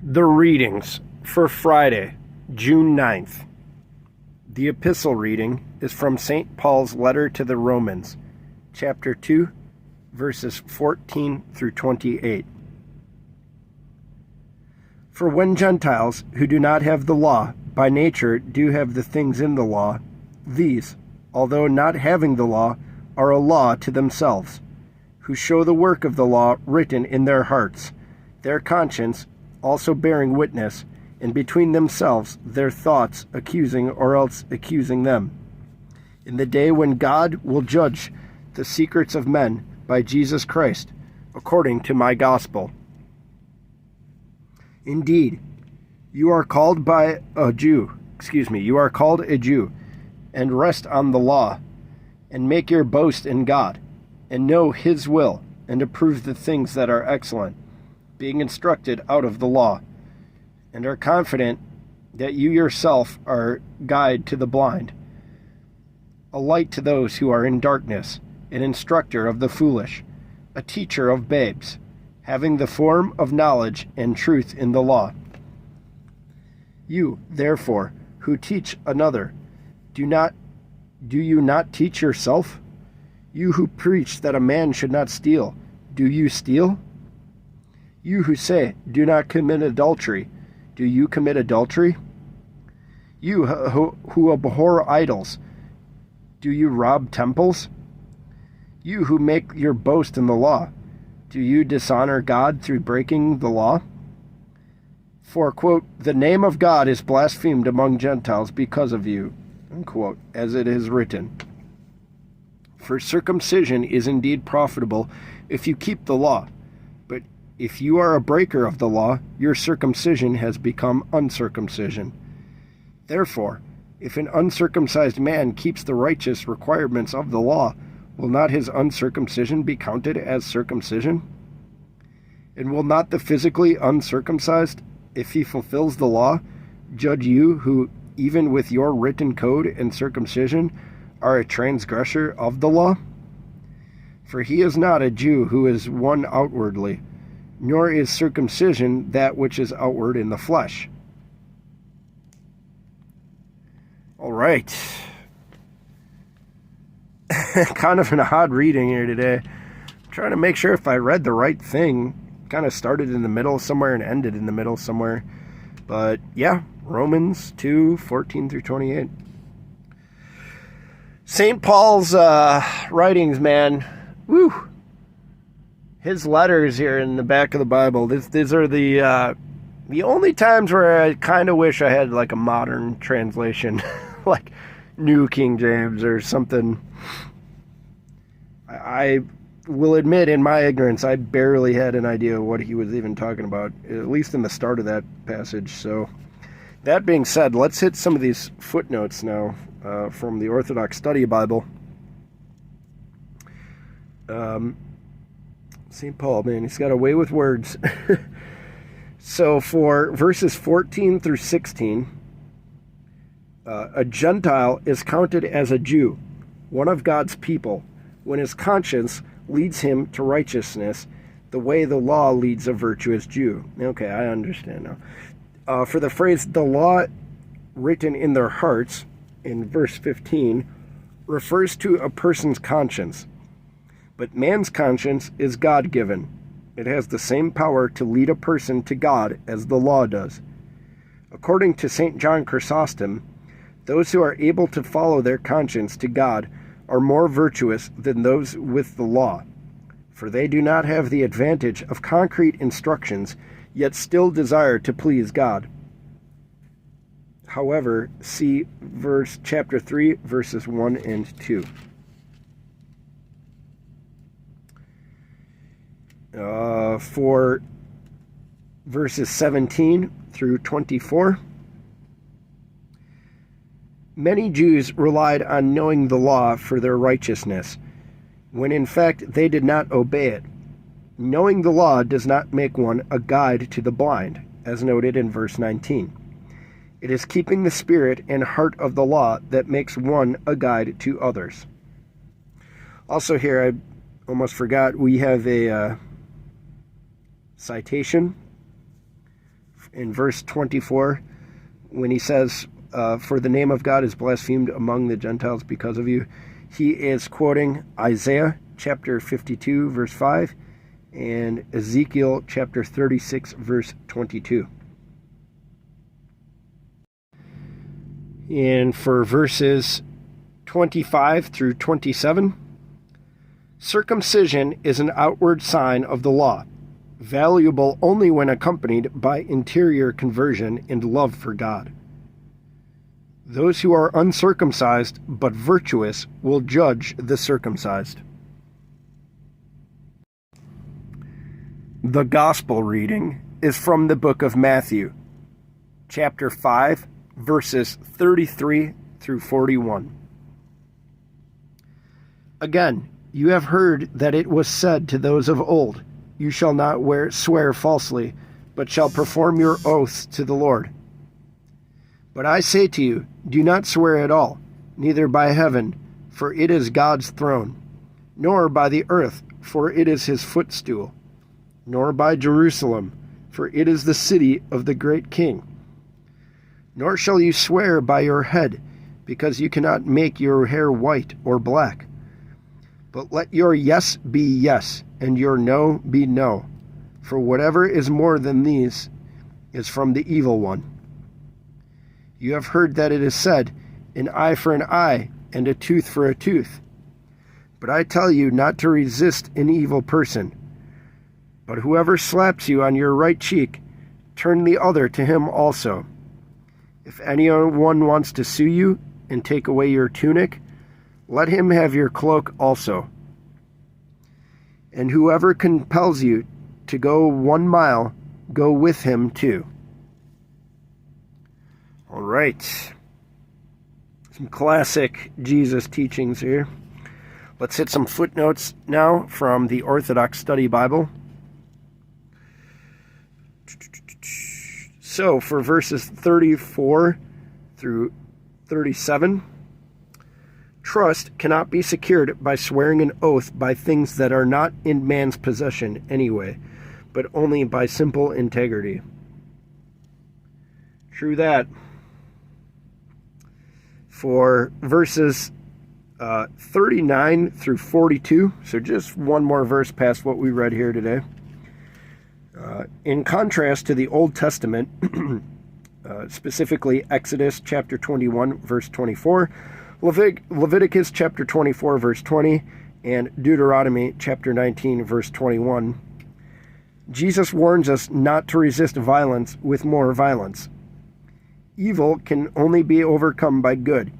The readings for Friday, June 9th. The epistle reading is from St. Paul's letter to the Romans, chapter 2, verses 14 through 28. For when Gentiles, who do not have the law, by nature do have the things in the law, these, although not having the law, are a law to themselves, who show the work of the law written in their hearts, their conscience also bearing witness, and between themselves their thoughts accusing or else accusing them, in the day when God will judge the secrets of men by Jesus Christ, according to my gospel. Indeed, you are called a Jew, and rest on the law, and make your boast in God, and know his will, and approve the things that are excellent, being instructed out of the law, and are confident that you yourself are guide to the blind, a light to those who are in darkness, an instructor of the foolish, a teacher of babes, having the form of knowledge and truth in the law. You, therefore, who teach another, do you not teach yourself? You who preach that a man should not steal, do you steal? You who say, do not commit adultery, do you commit adultery? You who abhor idols, do you rob temples? You who make your boast in the law, do you dishonor God through breaking the law? For, quote, the name of God is blasphemed among Gentiles because of you, unquote, as it is written. For circumcision is indeed profitable if you keep the law. But if you are a breaker of the law, your circumcision has become uncircumcision. Therefore, if an uncircumcised man keeps the righteous requirements of the law, will not his uncircumcision be counted as circumcision? And will not the physically uncircumcised, if he fulfills the law, judge you who, even with your written code and circumcision, are a transgressor of the law? For he is not a Jew who is one outwardly, nor is circumcision that which is outward in the flesh. All right. Kind of an odd reading here today. I'm trying to make sure if I read the right thing. Kind of started in the middle somewhere and ended in the middle somewhere. But yeah, Romans 2, 14 through 28. St. Paul's writings, man. Woo! His letters here in the back of the Bible. These are the only times where I kind of wish I had like a modern translation, like New King James or something. I will admit, in my ignorance, I barely had an idea what he was even talking about, at least in the start of that passage. So, that being said, let's hit some of these footnotes now from the Orthodox Study Bible. St. Paul, man, he's got a way with words. So for verses 14 through 16, a Gentile is counted as a Jew, one of God's people, when his conscience leads him to righteousness, the way the law leads a virtuous Jew. Okay, I understand now. For the phrase, the law written in their hearts, in verse 15, refers to a person's conscience. But man's conscience is God-given. It has the same power to lead a person to God as the law does. According to St. John Chrysostom, those who are able to follow their conscience to God are more virtuous than those with the law, for they do not have the advantage of concrete instructions, yet still desire to please God. However, see chapter 3, verses 1 and 2. For verses 17 through 24, many Jews relied on knowing the law for their righteousness, when in fact they did not obey it. Knowing the law does not make one a guide to the blind, as noted in verse 19. It is keeping the spirit and heart of the law that makes one a guide to others. Also here, I almost forgot, we have a citation in verse 24, when he says, for the name of God is blasphemed among the Gentiles because of you, he is quoting Isaiah chapter 52, verse 5, and Ezekiel chapter 36, verse 22. And for verses 25 through 27, circumcision is an outward sign of the law, valuable only when accompanied by interior conversion and love for God. Those who are uncircumcised but virtuous will judge the circumcised. The Gospel reading is from the book of Matthew, chapter 5, verses 33 through 41. Again, you have heard that it was said to those of old, you shall not swear falsely, but shall perform your oaths to the Lord. But I say to you, do not swear at all, neither by heaven, for it is God's throne, nor by the earth, for it is his footstool, nor by Jerusalem, for it is the city of the great King. Nor shall you swear by your head, because you cannot make your hair white or black. But let your yes be yes, and your no be no, for whatever is more than these is from the evil one. You have heard that it is said, an eye for an eye, and a tooth for a tooth. But I tell you not to resist an evil person. But whoever slaps you on your right cheek, turn the other to him also. If anyone wants to sue you and take away your tunic, let him have your cloak also. And whoever compels you to go 1 mile, go with him too. All right. Some classic Jesus teachings here. Let's hit some footnotes now from the Orthodox Study Bible. So, for verses 34 through 37, trust cannot be secured by swearing an oath by things that are not in man's possession anyway, but only by simple integrity. True that. For verses 39 through 42, so just one more verse past what we read here today. In contrast to the Old Testament, specifically Exodus chapter 21, verse 24, Leviticus chapter 24, verse 20, and Deuteronomy chapter 19, verse 21, Jesus warns us not to resist violence with more violence. Evil can only be overcome by good,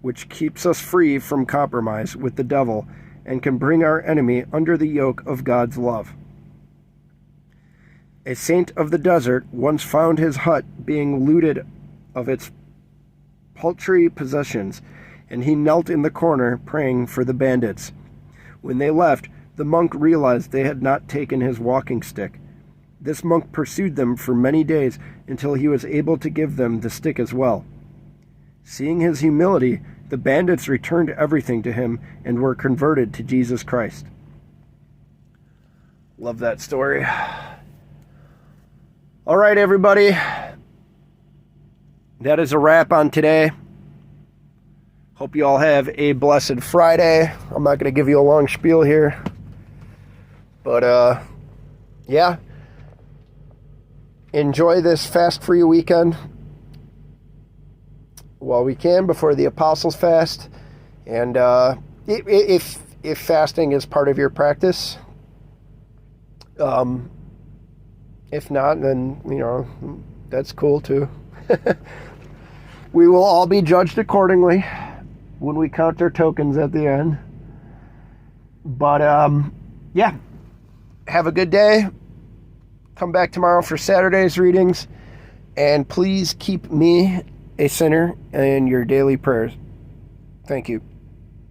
which keeps us free from compromise with the devil and can bring our enemy under the yoke of God's love. A saint of the desert once found his hut being looted of its paltry possessions, and he knelt in the corner praying for the bandits. When they left, the monk realized they had not taken his walking stick. This monk pursued them for many days until he was able to give them the stick as well. Seeing his humility, the bandits returned everything to him and were converted to Jesus Christ. Love that story. All right, everybody. That is a wrap on today. Hope you all have a blessed Friday. I'm not going to give you a long spiel here. But, yeah. Enjoy this fast-free weekend while we can before the Apostles' Fast. And if fasting is part of your practice, if not, then, that's cool too. We will all be judged accordingly when we count our tokens at the end. But, yeah. Have a good day. Come back tomorrow for Saturday's readings. And please keep me a sinner in your daily prayers. Thank you.